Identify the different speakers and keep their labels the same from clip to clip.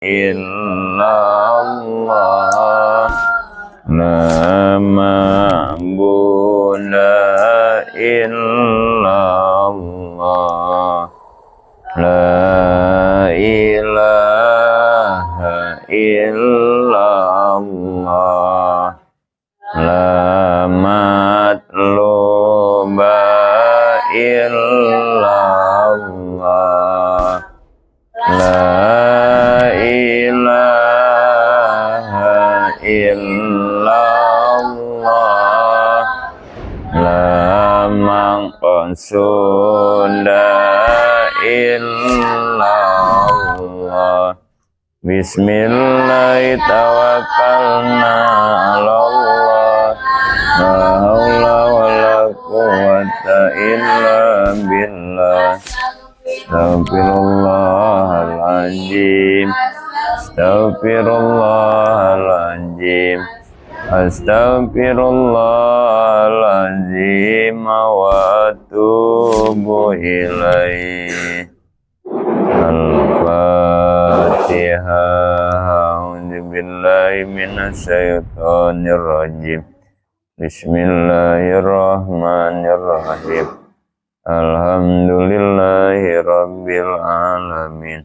Speaker 1: illallah, la ma'budu illallah, la ilaha illallah, la matluba illallah, la ilaha illallah, la maqsuda illallah. Bismillah tawakkalna ala Allah, la haula wala quwwata illa billah. Astaghfirullahaladzim, astaghfirullahaladzim, astaghfirullahaladzim wa atubu ilaih. Al-Fatihah. A'udzubillahi minasyaitonir rajim. Bismillahirrahmanirrahim. Alhamdulillahi rabbil alamin.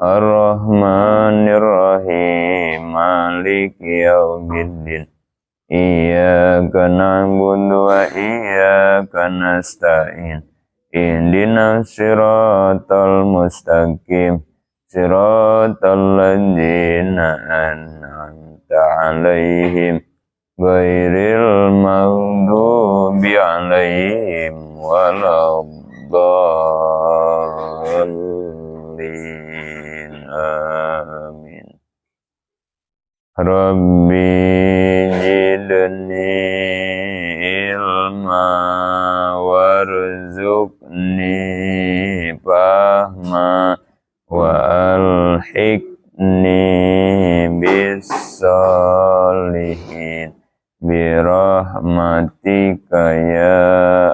Speaker 1: Ar-Rahmanir-Rahim. Maliki yaumiddin. Iyyaka na'budu wa iyyaka nasta'in. Ihdinas siratal mustaqim, siratal ladzina an'amta 'alaihim ghairil maghdubi 'alaihim waladdallin. Amin. Rabbi zidni ilma warzuqni fahma wa alhiqni bis-sholihin birahmatika ya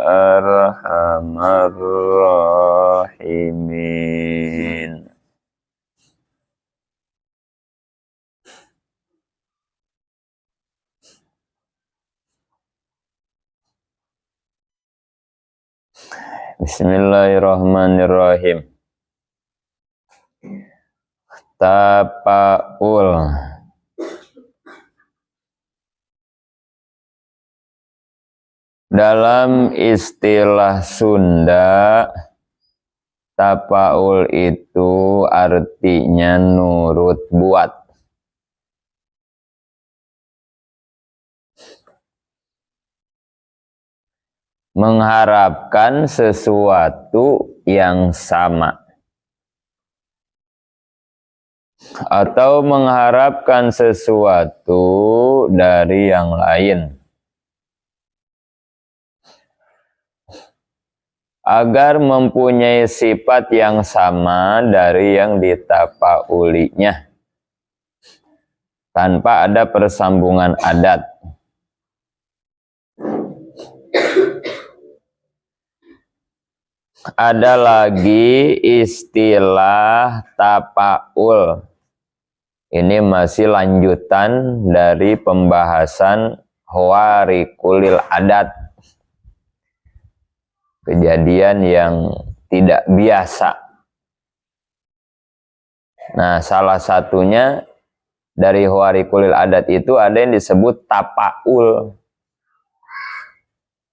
Speaker 1: arhamar rahimin. Bismillahirrahmanirrahim. Tapaul. Dalam istilah Sunda, tapaul itu artinya nurut buat. Mengharapkan sesuatu yang sama atau mengharapkan sesuatu dari yang lain agar mempunyai sifat yang sama dari yang ditapaulinya tanpa ada persambungan adat. Ada lagi istilah tapaul. Ini masih lanjutan dari pembahasan hawarikulil adat. Kejadian yang tidak biasa. Nah, salah satunya dari hawarikulil adat itu ada yang disebut tapaul.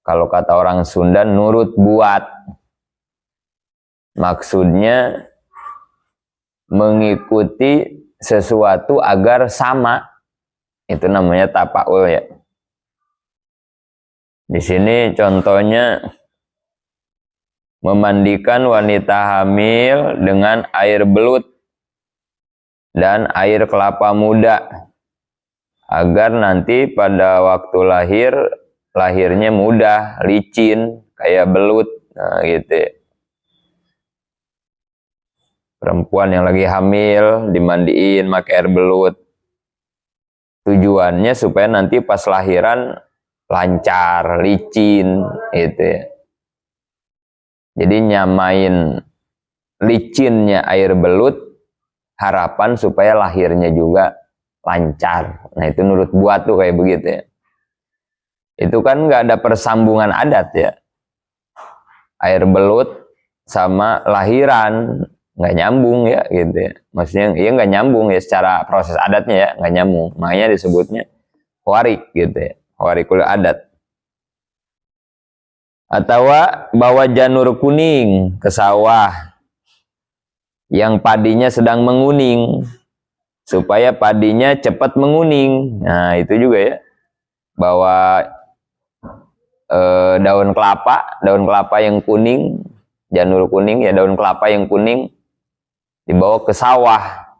Speaker 1: Kalau kata orang Sunda, nurut buat. Maksudnya mengikuti sesuatu agar sama. Itu namanya tapaul ya. Di sini contohnya memandikan wanita hamil dengan air belut dan air kelapa muda agar nanti pada waktu lahirnya mudah, licin kayak belut. Nah, gitu ya. Perempuan yang lagi hamil dimandiin pakai air belut. Tujuannya supaya nanti pas lahiran lancar, licin gitu ya. Jadi nyamain licinnya air belut, harapan supaya lahirnya juga lancar. Nah itu nurut buat tuh kayak begitu ya. Itu kan nggak ada persambungan adat ya. Air belut sama lahiran nggak nyambung ya gitu ya. Maksudnya ya nggak nyambung ya secara proses adatnya ya, nggak nyambung. Makanya disebutnya warik gitu ya, warikul adat. Atau bawa janur kuning ke sawah yang padinya sedang menguning supaya padinya cepat menguning. Nah itu juga ya, bawa daun kelapa yang kuning, janur kuning ya, daun kelapa yang kuning dibawa ke sawah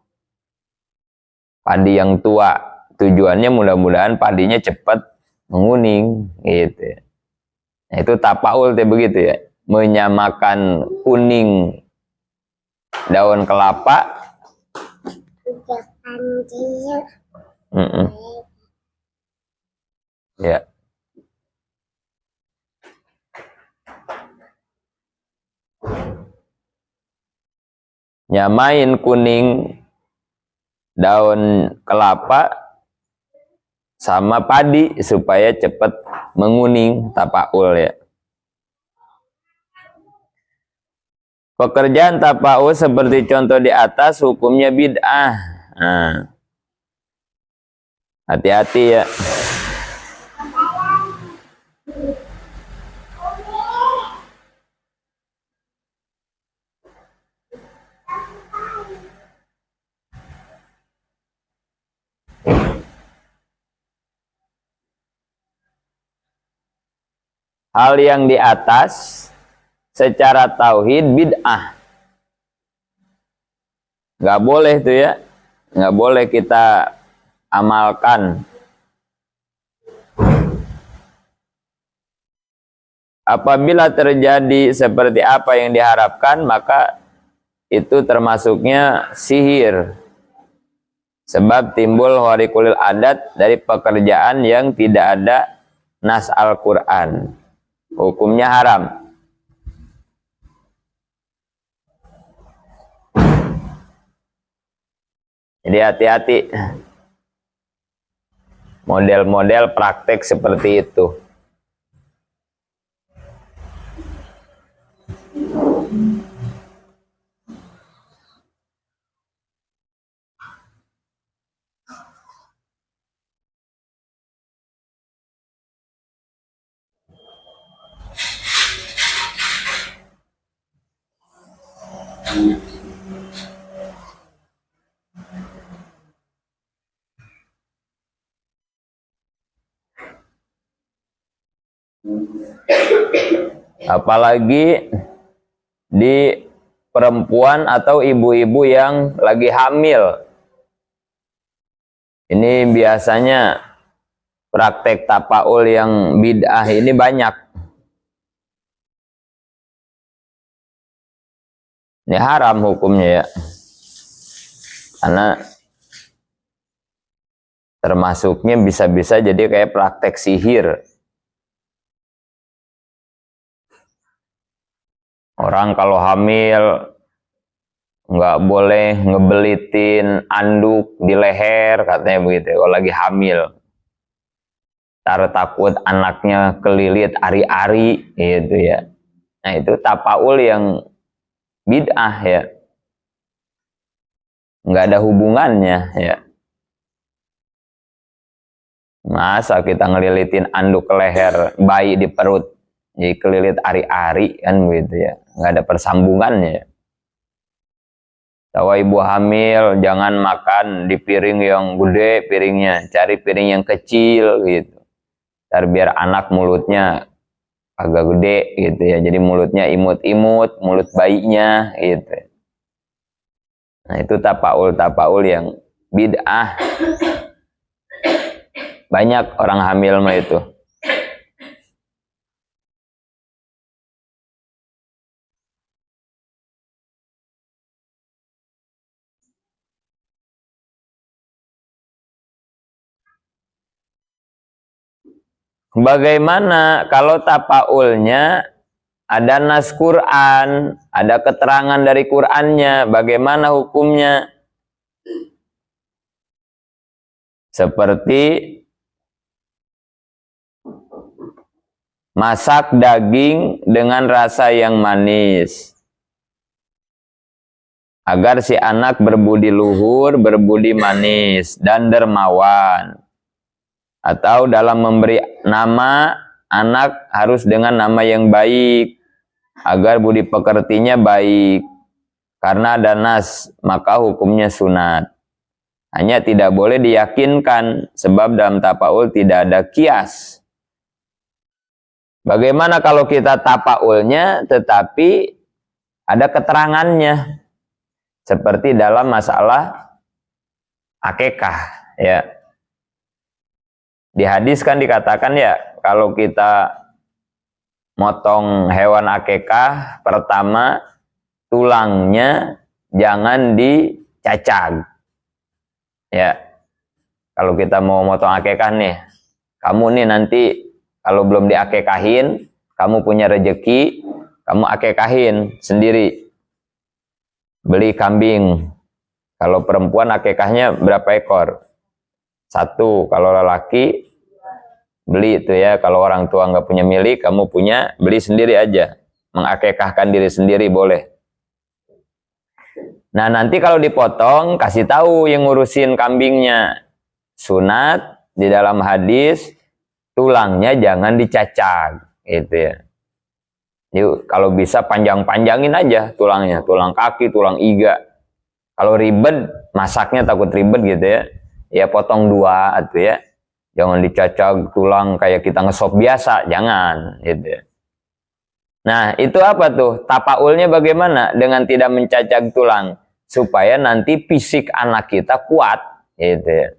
Speaker 1: padi yang tua, tujuannya mudah-mudahan padinya cepat menguning gitu ya. Nah, itu tapaul teh begitu ya, menyamakan kuning daun kelapa ya. Nyamain kuning daun kelapa sama padi supaya cepat menguning, tapaul ya. Pekerjaan tapaul seperti contoh di atas hukumnya bid'ah. Nah, hati-hati ya. Hal yang di atas secara tauhid bid'ah, nggak boleh tuh ya, nggak boleh kita amalkan. Apabila terjadi seperti apa yang diharapkan, maka itu termasuknya sihir, sebab timbul warikulil adat dari pekerjaan yang tidak ada nas Al-Quran, hukumnya haram. Jadi hati-hati model-model praktek seperti itu. Apalagi di perempuan atau ibu-ibu yang lagi hamil. Ini biasanya praktek tapaul yang bid'ah ini banyak. Ini haram hukumnya ya. Karena termasuknya bisa-bisa jadi kayak praktek sihir. Orang kalau hamil nggak boleh ngebelitin anduk di leher, katanya begitu kalau lagi hamil. Takut anaknya kelilit ari-ari gitu ya. Nah itu tapaul yang bid'ah ya. Nggak ada hubungannya ya. Masa kita ngelilitin anduk ke leher bayi di perut jadi kelilit ari-ari kan begitu ya, nggak ada persambungannya. Tahu ibu hamil jangan makan di piring yang gede piringnya, cari piring yang kecil gitu. Biar anak mulutnya agak gede gitu ya, jadi mulutnya imut-imut, mulut bayinya gitu. Nah itu tapaul yang bid'ah. Banyak orang hamil mah itu. Bagaimana kalau tapaulnya ada nas Quran, ada keterangan dari Qurannya, bagaimana hukumnya? Seperti masak daging dengan rasa yang manis, agar si anak berbudi luhur, berbudi manis, dan dermawan. Atau dalam memberi nama, anak harus dengan nama yang baik, agar budi pekertinya baik. Karena ada nas, maka hukumnya sunat. Hanya tidak boleh diyakinkan, sebab dalam tapaul tidak ada kias. Bagaimana kalau kita tapaulnya tetapi ada keterangannya? Seperti dalam masalah akekah, ya. Di hadis kan dikatakan ya, kalau kita motong hewan akekah, pertama tulangnya jangan dicacag. Ya. Kalau kita mau motong akekah nih, kamu nih nanti kalau belum diakekahin, kamu punya rejeki, kamu akekahin sendiri. Beli kambing. Kalau perempuan akekahnya berapa ekor? 1. Kalau lelaki, beli itu ya. Kalau orang tua nggak punya milik, kamu punya, beli sendiri aja. Mengakekahkan diri sendiri boleh. Nah, nanti kalau dipotong, kasih tahu yang ngurusin kambingnya. Sunat di dalam hadis, tulangnya jangan dicacag, gitu ya. Yuk, kalau bisa panjang-panjangin aja tulangnya, tulang kaki, tulang iga. Kalau ribet, masaknya takut ribet gitu ya, ya potong 2 atau ya. Jangan dicacag tulang kayak kita ngesop biasa, jangan, gitu ya. Nah, itu apa tuh? Tapaulnya bagaimana? Dengan tidak mencacag tulang, supaya nanti fisik anak kita kuat, gitu ya.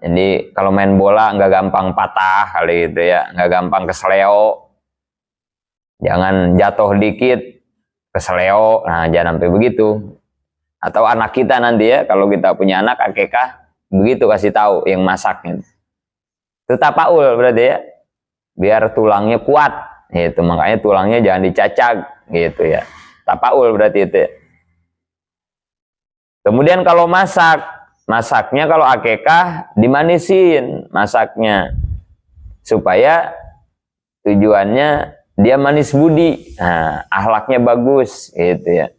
Speaker 1: Jadi kalau main bola nggak gampang patah kali gitu ya, nggak gampang kesleo, jangan jatuh dikit kesleo, nah jangan sampai begitu. Atau anak kita nanti ya, kalau kita punya anak akekah, begitu kasih tahu yang masaknya. Itu tapaul berarti ya, biar tulangnya kuat, gitu. Makanya tulangnya jangan dicacag, gitu ya. Tapaul berarti itu. Ya. Kemudian kalau masaknya kalau akekah dimanisin masaknya, supaya tujuannya dia manis budi, nah, akhlaknya bagus gitu ya,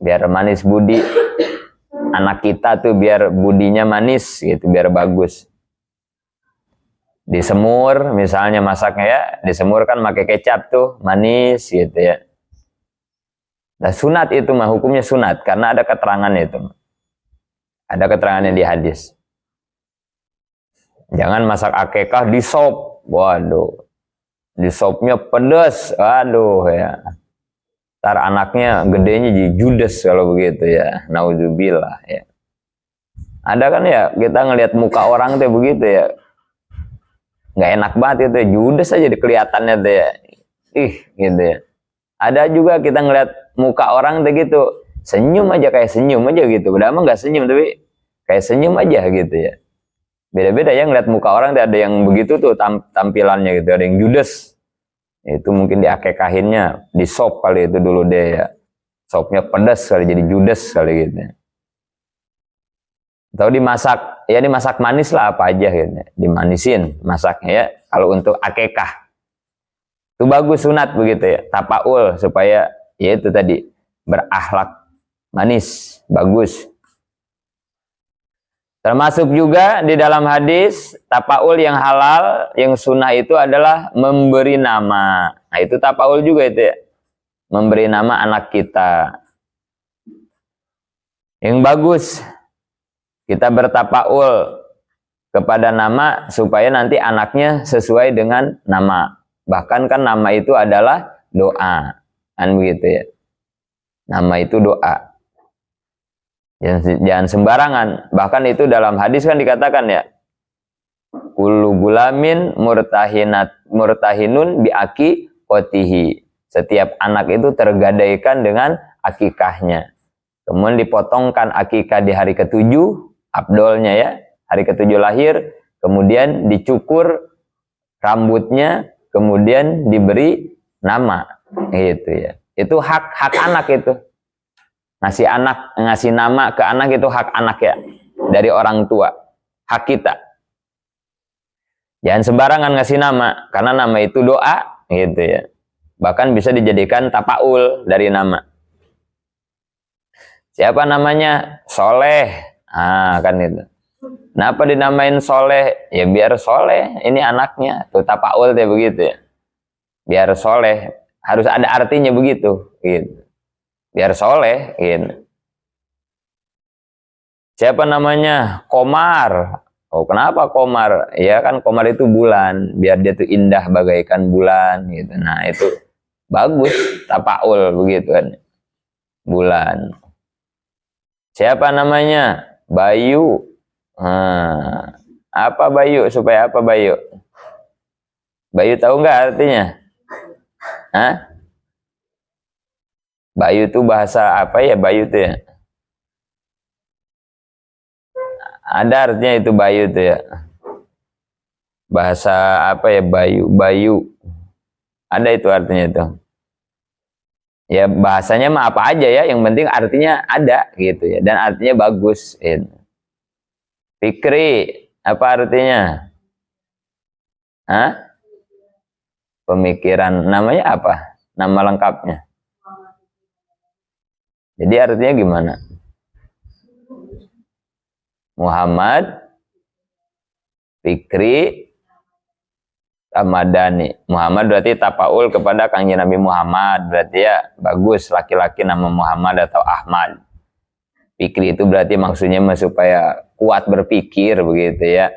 Speaker 1: biar manis budi anak kita tuh, biar budinya manis gitu, biar bagus. Disemur misalnya masaknya ya, disemur kan pakai kecap tuh manis gitu ya. Nah sunat itu mah hukumnya sunat karena ada keterangannya itu. Ada keterangannya di hadis. Jangan masak akekah di sop. Waduh. Di sopnya pedas. Waduh ya. Ntar anaknya gedenya jadi judes kalau begitu ya. Naudzubillah ya. Ada kan ya, kita ngelihat muka orang tuh begitu ya. Nggak enak banget itu ya. Judes aja kelihatannya tuh ya. Ih gitu ya. Ada juga kita ngelihat muka orang tuh gitu. Senyum aja kayak senyum aja gitu. Padahal mah nggak senyum tapi kayak senyum aja gitu ya. Beda-beda ya ngeliat muka orang tuh, ada yang begitu tuh tampilannya gitu, ada yang judes. Itu mungkin diakekahinnya di sop kali itu dulu deh ya. Sopnya pedas kali jadi judes kali gitu. Atau dimasak, ya dimasak manis lah apa aja gitu. Dimanisin masaknya ya kalau untuk akekah. Itu bagus sunat begitu ya. Tapaul supaya ya itu tadi berakhlak manis, bagus. Termasuk juga di dalam hadis tapaul yang halal, yang sunnah itu adalah memberi nama. Nah itu tapaul juga itu ya. Memberi nama anak kita. Yang bagus kita bertapaul kepada nama supaya nanti anaknya sesuai dengan nama. Bahkan kan nama itu adalah doa. Kan begitu ya. Nama itu doa. Jangan sembarangan. Bahkan itu dalam hadis kan dikatakan ya, kullu gulamin murtahinun biaki otihi. Setiap anak itu tergadaikan dengan akikahnya. Kemudian dipotongkan akikah di hari ke-7, abdolnya ya, hari ke-7 lahir. Kemudian dicukur rambutnya, kemudian diberi nama, gitu ya. Itu hak anak itu. Ngasih nama ke anak itu hak anak ya, dari orang tua. hak kita. Jangan sembarangan ngasih nama, karena nama itu doa, gitu ya. Bahkan bisa dijadikan tapaul dari nama. Siapa namanya? Soleh. Ah, kan itu. Kenapa dinamain Soleh? Ya biar soleh, ini anaknya. Tuh tapaul ya begitu ya. Biar soleh, harus ada artinya begitu, gitu. Biar soleh, gitu. Siapa namanya? Komar. Oh, kenapa Komar? Ya kan Komar itu bulan, biar dia tuh indah bagaikan bulan, gitu. Nah, itu bagus, tapaul begitu kan. Bulan. Siapa namanya? Bayu. Nah, apa Bayu? Supaya apa Bayu? Bayu tahu nggak artinya? Hah? Bayu itu bahasa apa ya Bayu itu ya? Ada artinya itu Bayu itu ya. Bahasa apa ya Bayu? Bayu. Ada itu artinya itu. Ya bahasanya mah apa aja ya, yang penting artinya ada gitu ya, dan artinya bagus. Gitu. Fikri, apa artinya? Hah? Pemikiran. Namanya apa? Nama lengkapnya. Jadi artinya gimana? Muhammad Fikri Ramadhani. Muhammad berarti tapaul kepada kanjeng Nabi Muhammad. Berarti ya bagus laki-laki nama Muhammad atau Ahmad. Fikri itu berarti maksudnya supaya kuat berpikir begitu ya.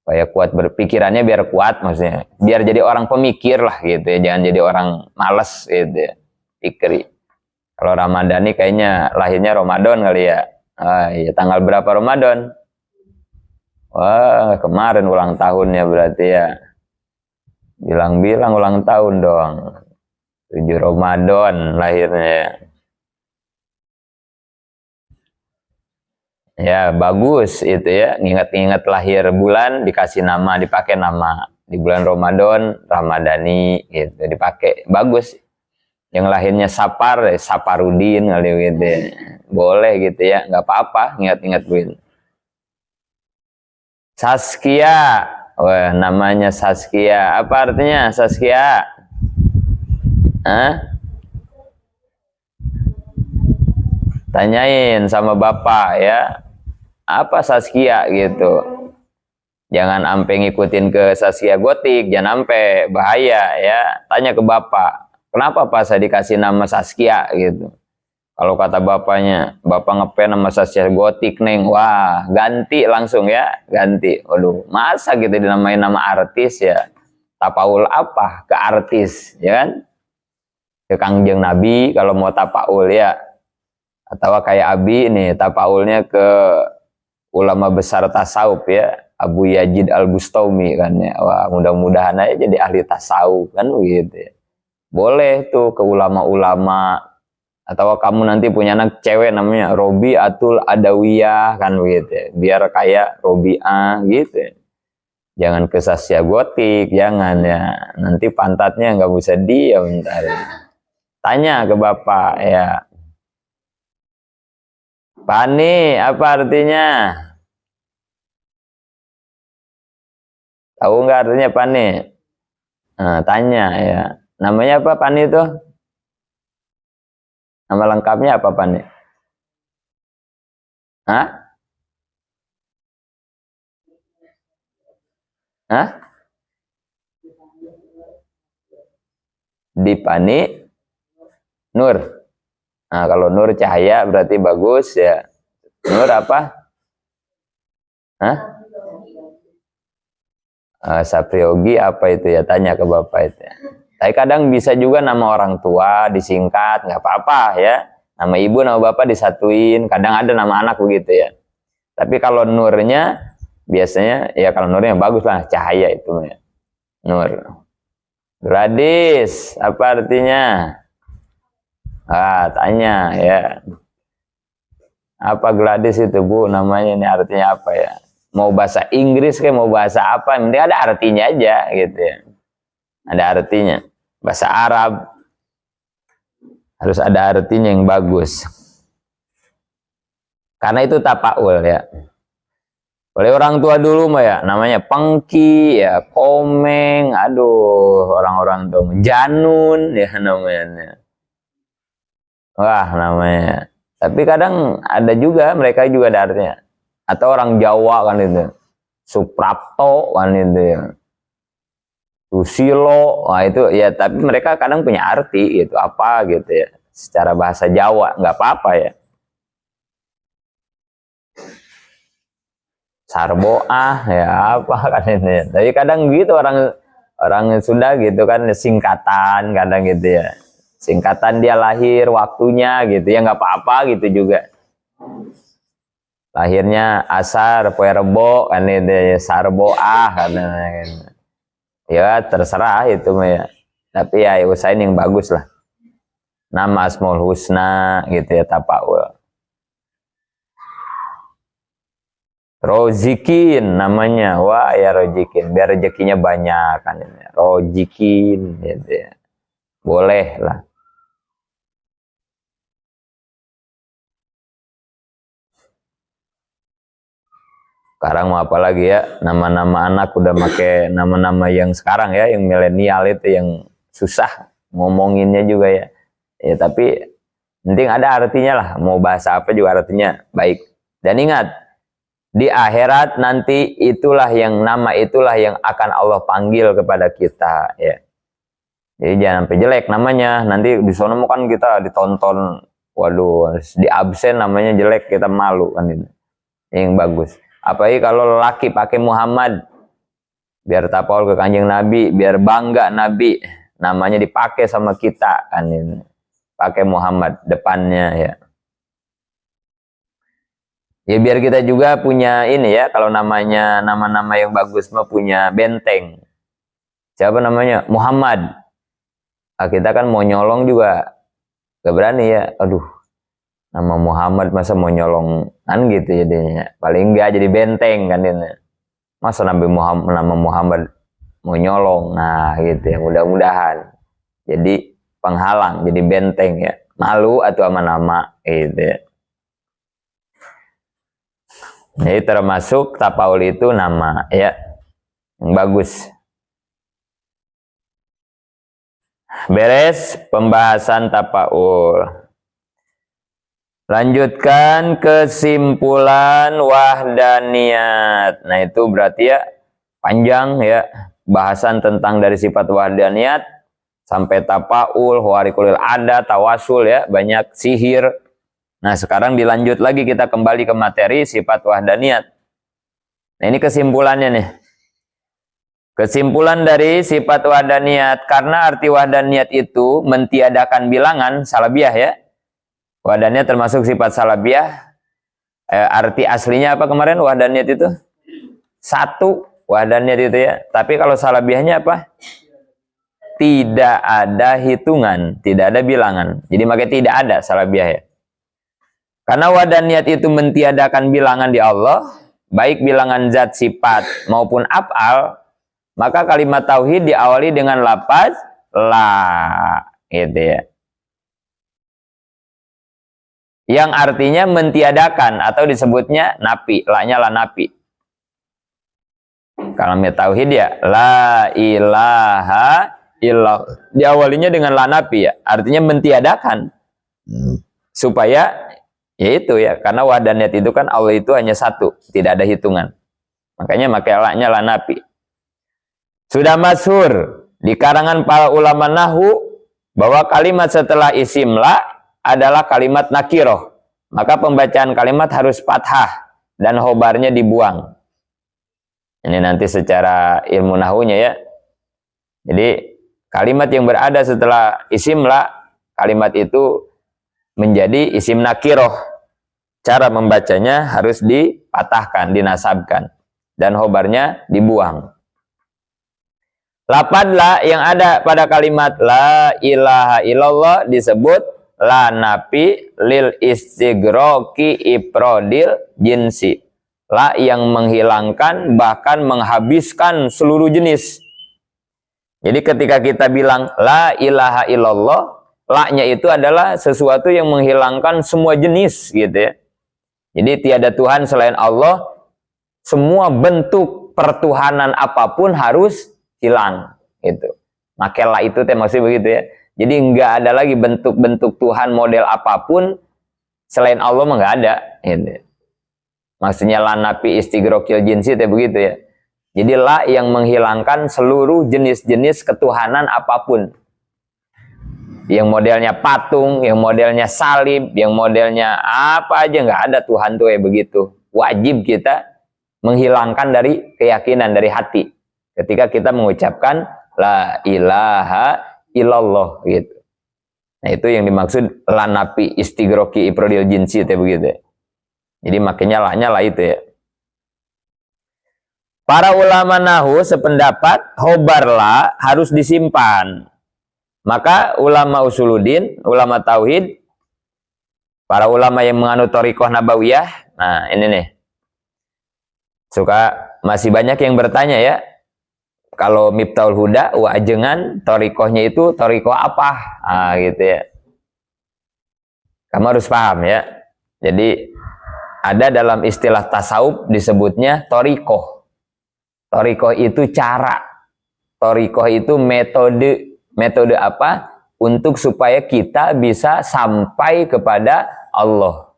Speaker 1: Supaya kuat berpikirannya biar kuat maksudnya. Biar jadi orang pemikir lah gitu ya. Jangan jadi orang malas gitu ya. Fikri. Kalau Ramadhani kayaknya lahirnya Ramadan kali ya. Ah, iya, tanggal berapa Ramadan? Wah, kemarin ulang tahunnya berarti ya. Bilang-bilang ulang tahun dong. 7 Ramadan lahirnya. Ya, bagus itu ya. Nginget-nginget lahir bulan, dikasih nama, dipakai nama. Di bulan Ramadan, Ramadhani gitu, dipakai. Bagus. Yang lahirnya Sapar, Saparudin kali gitu ya. Boleh gitu ya, nggak apa-apa, ingat-ingat begitu. Saskia, wah namanya Saskia, apa artinya Saskia? Hah? Tanyain sama bapak ya, apa Saskia gitu. Jangan sampai ngikutin ke Saskia Gotik, jangan sampai bahaya ya. Tanya ke bapak, kenapa Pak saya dikasih nama Saskia gitu. Kalau kata bapaknya, bapak ngepen sama Saskia Gotik neng, wah ganti langsung ya, ganti. Waduh, masa gitu dinamain nama artis ya? Tapaul apa? Ke artis, ya kan? Ke Kangjeng Nabi kalau mau tapaul ya. Atau kayak Abi nih, tapaulnya ke ulama besar tasawuf ya, Abu Yazid Al-Bustami kan ya. Wah, mudah-mudahan aja jadi ahli tasawuf kan begitu ya. Boleh tuh ke ulama-ulama. Atau kamu nanti punya anak cewek namanya Robiatul Adawiyah kan begitu ya. Biar kayak Robiah gitu ya. Jangan ke Saskia Gotik, jangan ya. Nanti pantatnya nggak bisa diam ntar. Tanya ke bapak ya. Pani apa artinya? Tahu nggak artinya Pani? Nah, tanya ya. Namanya apa Pani itu? Nama lengkapnya apa Pani? Hah? Hah? Dipani Nur. Nah, kalau Nur cahaya berarti bagus ya. Nur apa? Hah? Sapriogi apa itu ya? Tanya ke bapak itu ya. Tapi kadang bisa juga nama orang tua disingkat, nggak apa-apa ya. Nama ibu, nama bapak disatuin. Kadang ada nama anak begitu ya. Tapi kalau Nurnya biasanya ya kalau Nurnya bagus lah, cahaya itu ya. Nur. Gladys, apa artinya? Ah, tanya ya. Apa Gladys itu Bu? Namanya ini artinya apa ya? Mau bahasa Inggris kayak mau bahasa apa? Ini ada artinya aja gitu ya. Ada artinya. Bahasa Arab harus ada artinya yang bagus. Karena itu tapaul ya. Oleh orang tua dulu mah ya, namanya Pengki, ya Komeng, aduh orang-orang tuh Janun ya namanya. Wah namanya. Tapi kadang ada juga, mereka juga ada artinya. Atau orang Jawa kan itu. Suprapto kan itu ya. Susilo, wah itu ya, tapi mereka kadang punya arti gitu, apa gitu ya. Secara bahasa Jawa, nggak apa-apa ya. Sarboah ya apa kan ini ya. Tapi kadang gitu orang Sunda gitu kan, singkatan kadang gitu ya. Singkatan dia lahir, waktunya gitu ya, nggak apa-apa gitu juga. Lahirnya Asar, Poe Rebo kan itu ya, Sarboah kan. Ya terserah itu mah ya. Tapi ya usahain yang bagus lah. Nama Asmaul Husna gitu ya, tapaul. Rozikin namanya, wah ya rozikin, biar rezekinya banyak kan ini. Rozikin gitu ya. Boleh lah. Sekarang mau apa lagi ya, nama-nama anak udah pakai nama-nama yang sekarang ya, yang milenial itu yang susah ngomonginnya juga ya. Ya tapi penting ada artinya lah, mau bahasa apa juga artinya baik. Dan ingat, di akhirat nanti itulah yang nama itulah yang akan Allah panggil kepada kita ya. Jadi jangan sampai jelek namanya, nanti di sono kan kita ditonton, waduh, di absen namanya jelek, kita malu kan ini. Yang bagus. Apalagi kalau laki pakai Muhammad, biar tapol ke kanjeng Nabi, biar bangga Nabi, namanya dipakai sama kita kan ini. Pakai Muhammad depannya ya. Ya biar kita juga punya ini ya, kalau namanya nama-nama yang bagus mah punya benteng. Siapa namanya? Muhammad. Nah, kita kan mau nyolong juga gak berani ya. Aduh, nama Muhammad masa mau nyolong kan gitu jadinya. Paling enggak jadi benteng kan ini. Masa nama Muhammad mau nyolong. Nah gitu ya, mudah-mudahan jadi penghalang, jadi benteng ya. Malu atau sama nama gitu ya. Jadi termasuk tapaul itu nama ya yang bagus. Beres pembahasan tapaul. Lanjutkan kesimpulan wahdaniyat. Nah itu berarti ya panjang ya bahasan tentang dari sifat wahdaniyat sampai tapaul, huarikulil ada, tawasul ya, banyak sihir. Nah sekarang dilanjut lagi, kita kembali ke materi sifat wahdaniyat. Nah ini kesimpulannya nih. Kesimpulan dari sifat wahdaniyat, karena arti wahdaniyat itu mentiadakan bilangan, salabiyah ya. Wahdaniyat termasuk sifat salabiyah. Arti aslinya apa kemarin wahdaniyat itu? Satu, wahdaniyat itu ya. Tapi kalau salabiyahnya apa? Tidak ada hitungan, tidak ada bilangan. Jadi makanya tidak ada salabiyah ya. Karena wahdaniyat itu mentiadakan bilangan di Allah, baik bilangan zat, sifat maupun af'al, maka kalimat tauhid diawali dengan lafaz la, gitu ya. Yang artinya mentiadakan atau disebutnya nafi, la-nya la nafi. Kalimat tauhid ya la ilaha illallah. Diawalinya dengan la nafi ya, artinya mentiadakan. Supaya yaitu ya, karena wahdaniyat itu kan Allah itu hanya satu, tidak ada hitungan. Makanya la-nya la nafi. Sudah masyhur di karangan para ulama nahwu bahwa kalimat setelah isim la adalah kalimat nakiroh. Maka pembacaan kalimat harus fathah dan khobarnya dibuang. Ini nanti secara ilmu nahwunya ya. Jadi kalimat yang berada setelah isim la, kalimat itu menjadi isim nakiroh. Cara membacanya harus dipatahkan, dinasabkan, dan khobarnya dibuang. Lafaz la yang ada pada kalimat la ilaha illallah disebut la nafi lil istigroki iprodil jinsi. La yang menghilangkan bahkan menghabiskan seluruh jenis. Jadi ketika kita bilang la ilaha illallah, la-nya itu adalah sesuatu yang menghilangkan semua jenis gitu ya. Jadi tiada Tuhan selain Allah, semua bentuk pertuhanan apapun harus hilang gitu. Makanya itu teh maksudnya begitu ya. Jadi nggak ada lagi bentuk-bentuk Tuhan model apapun selain Allah mah nggak ada gitu. Maksudnya la nafi istigrokil jinsi teh begitu ya. Jadi la yang menghilangkan seluruh jenis-jenis ketuhanan apapun. Yang modelnya patung, yang modelnya salib, yang modelnya apa aja, nggak ada Tuhan tuh kayak begitu. Wajib kita menghilangkan dari keyakinan, dari hati. Ketika kita mengucapkan la ilaha illallah gitu. Nah itu yang dimaksud la nafi istigroki iprodil jinsi teh begitu ya. Jadi makanya la-nya lah itu ya. Para ulama nahu sependapat hobarlah harus disimpan. Maka ulama usuluddin, ulama tauhid, para ulama yang menganut thariqah nabawiyah, nah ini nih. Suka masih banyak yang bertanya ya. Kalau Miftahul Huda, ajengan thariqahnya itu thariqah apa? Ah gitu ya. Kamu harus paham ya. Jadi ada dalam istilah tasawuf disebutnya thariqah. Thariqah itu cara, thariqah itu metode. Metode apa? Untuk supaya kita bisa sampai kepada Allah.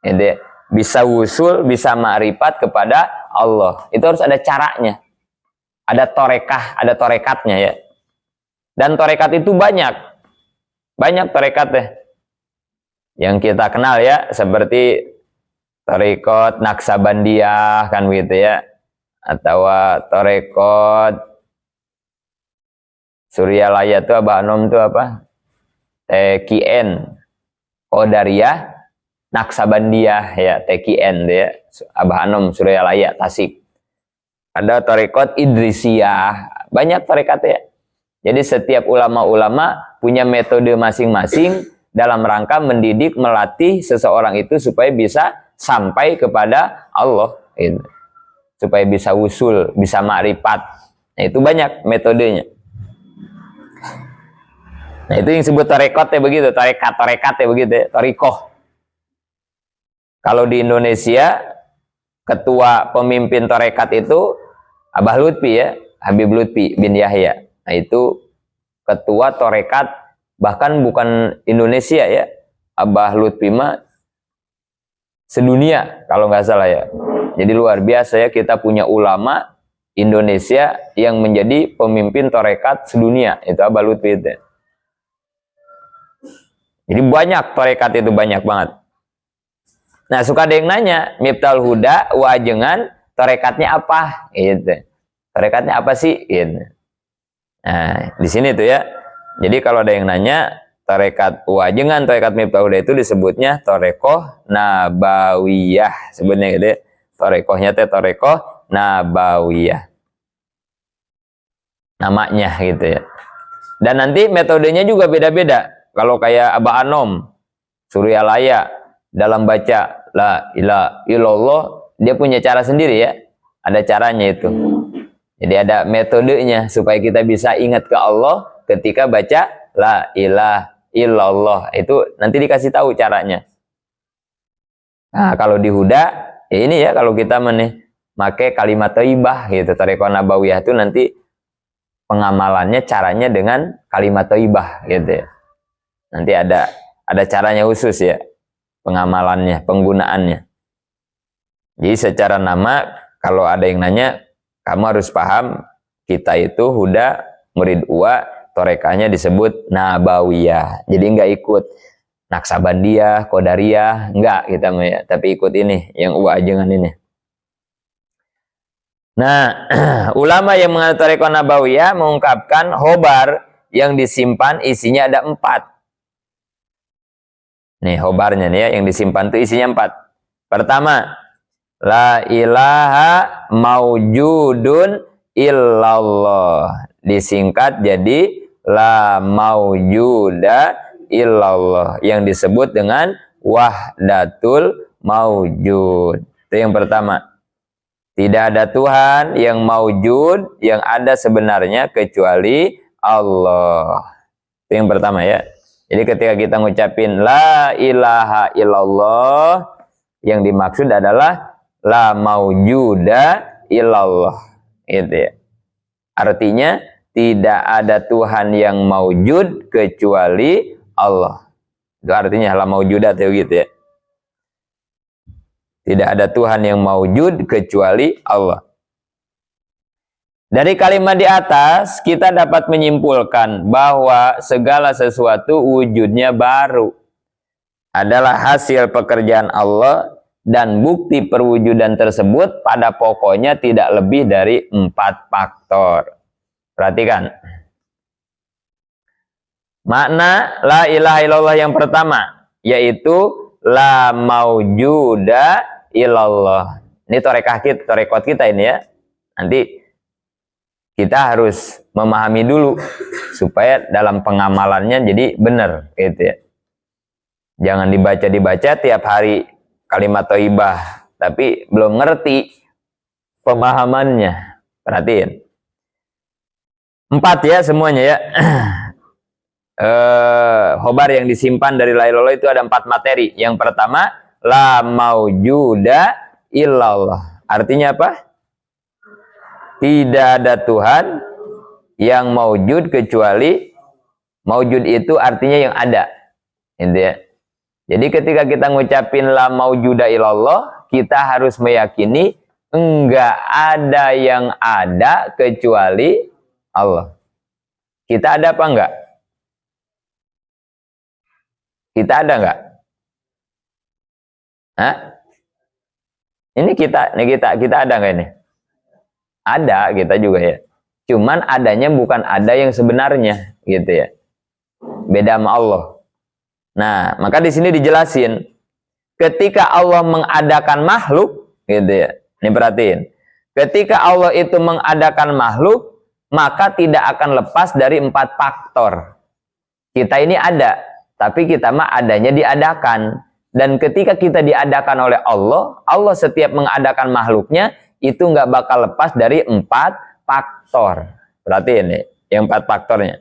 Speaker 1: Jadi, bisa wusul, bisa ma'rifat kepada Allah. Itu harus ada caranya. Ada torekah, ada torekatnya ya. Dan torekat itu banyak. Banyak torekatnya. Yang kita kenal ya, seperti torekot Naksabandiyah, kan begitu ya. Atau torekot Suryalaya itu Abah Anom itu apa? TKN Qadariyah Naksabandiyah ya, TKN ya. Abah Anom Suryalaya Tasik. Ada tarekat Idrisiyah, banyak tarekat ya. Jadi setiap ulama-ulama punya metode masing-masing dalam rangka mendidik, melatih seseorang itu supaya bisa sampai kepada Allah gitu. Supaya bisa usul, bisa ma'rifat. Nah, itu banyak metodenya. Nah, itu yang disebut tarekat ya begitu, tarekat ya begitu ya, tarikoh. Kalau di Indonesia, ketua pemimpin tarekat itu Abah Lutfi ya, Habib Lutfi bin Yahya. Nah, itu ketua tarekat, bahkan bukan Indonesia ya, Abah Lutfi mah sedunia kalau nggak salah ya. Jadi luar biasa ya, kita punya ulama Indonesia yang menjadi pemimpin tarekat sedunia, itu Abah Lutfi itu. Jadi banyak tarekat itu, banyak banget. Nah, suka ada yang nanya, Miftahul Huda, wajengan tarekatnya apa? Gitu. Tarekatnya apa sih? Gitu. Nah, di sini tuh ya. Jadi kalau ada yang nanya, tarekat wajengan, tarekat Miftahul Huda itu disebutnya tarekoh nabawiyah. Sebutnya gitu ya. Tarekohnya teh tarekoh nabawiyah. Namanya gitu ya. Dan nanti metodenya juga beda-beda. Kalau kayak Abah Anom, Suryalaya, dalam baca la ilaha illallah, dia punya cara sendiri ya. Ada caranya itu. Jadi ada metodenya supaya kita bisa ingat ke Allah ketika baca la ilaha illallah. Itu nanti dikasih tahu caranya. Nah, kalau di Huda, ya ini ya, kalau kita pakai kalimat thayyibah gitu, tarekat nabawiyah itu nanti pengamalannya caranya dengan kalimat thayyibah gitu ya. Nanti ada caranya khusus ya, pengamalannya, penggunaannya. Jadi secara nama, kalau ada yang nanya, kamu harus paham, kita itu Huda, murid Uwa, torekahnya disebut nabawiyah. Jadi nggak ikut Naksabandiyah, Qadariyah, enggak kita ya, tapi ikut ini yang Uwa ajengan ini. Nah, ulama yang menganut tarekat nabawiyah mengungkapkan hobar yang disimpan isinya ada 4. Nih hobarnya nih ya, yang disimpan itu isinya 4. Pertama, la ilaha maujudun illallah. Disingkat jadi la maujuda illallah, yang disebut dengan wahdatul maujud. Itu yang pertama. Tidak ada Tuhan yang maujud, yang ada sebenarnya kecuali Allah. Itu yang pertama ya. Jadi ketika kita ngucapin la ilaha illallah, yang dimaksud adalah la maujuda illallah. Gitu ya. Artinya tidak ada Tuhan yang maujud kecuali Allah. Itu artinya la maujuda itu gitu ya. Tidak ada Tuhan yang maujud kecuali Allah. Dari kalimat di atas kita dapat menyimpulkan bahwa segala sesuatu wujudnya baru adalah hasil pekerjaan Allah, dan bukti perwujudan tersebut pada pokoknya tidak lebih dari 4 faktor. Perhatikan. Makna la ilaha illallah yang pertama yaitu la maujuda illallah. Ini torekot kita ini ya. Nanti kita harus memahami dulu supaya dalam pengamalannya jadi benar gitu ya. Jangan dibaca tiap hari kalimat thayyibah tapi belum ngerti pemahamannya. Perhatiin. 4 ya semuanya ya. Khobar yang disimpan dari la ilaha illallah itu ada 4 materi. Yang pertama, la maujuda illallah. Artinya apa? Tidak ada Tuhan yang maujud kecuali, maujud itu artinya yang ada. Gitu ya. Jadi ketika kita ngucapin la maujuda illallah, kita harus meyakini enggak ada yang ada kecuali Allah. Kita ada apa enggak? Kita ada enggak? Hah? Ini kita ada enggak ini? Ada, kita juga ya. Cuman adanya bukan ada yang sebenarnya, gitu ya. Beda sama Allah. Nah, maka di sini dijelasin, ketika Allah mengadakan makhluk, gitu ya. Ini perhatiin. Ketika Allah itu mengadakan makhluk, maka tidak akan lepas dari 4 faktor. Kita ini ada, tapi kita mah adanya diadakan. Dan ketika kita diadakan oleh Allah, Allah setiap mengadakan makhluknya, itu nggak bakal lepas dari 4 faktor. Perhatiin nih, yang 4 faktornya.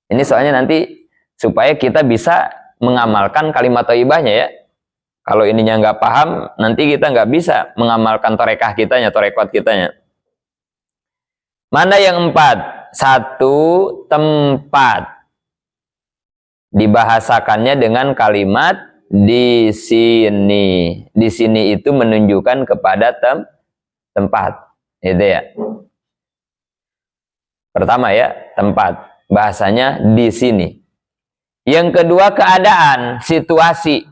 Speaker 1: Ini soalnya nanti supaya kita bisa mengamalkan kalimat thayyibahnya ya. Kalau ininya nggak paham, nanti kita nggak bisa mengamalkan torekah kitanya, torekot kitanya. Mana yang 4? 1, tempat. Dibahasakannya dengan kalimat di sini. Di sini itu menunjukkan kepada tempat. Itu ya. Pertama ya, tempat. Bahasanya di sini. Yang kedua, keadaan, situasi.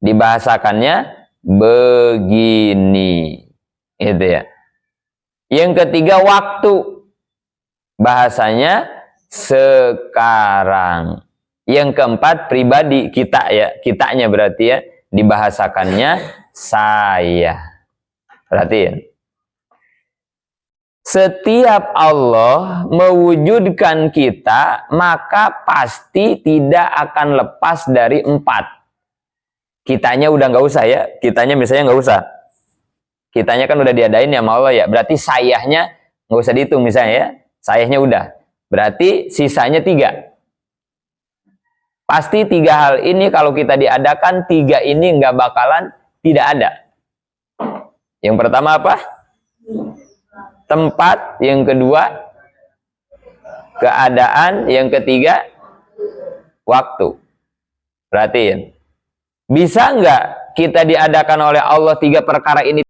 Speaker 1: Dibahasakannya begini. Itu ya. Yang ketiga, waktu. Bahasanya sekarang. Yang keempat, pribadi, kita ya. Kitanya berarti ya. Dibahasakannya saya. Perhatiin. Setiap Allah mewujudkan kita, maka pasti tidak akan lepas dari 4. Kitanya udah nggak usah ya. Kitanya misalnya nggak usah. Kitanya kan udah diadain ya sama Allah ya. Berarti sayahnya nggak usah dihitung misalnya ya. Sayahnya udah. Berarti sisanya 3. Pasti 3 hal ini kalau kita diadakan, 3 ini nggak bakalan tidak ada. Yang pertama apa? Tempat. Yang kedua, keadaan. Yang ketiga, waktu. Perhatiin. Bisa nggak kita diadakan oleh Allah 3 perkara ini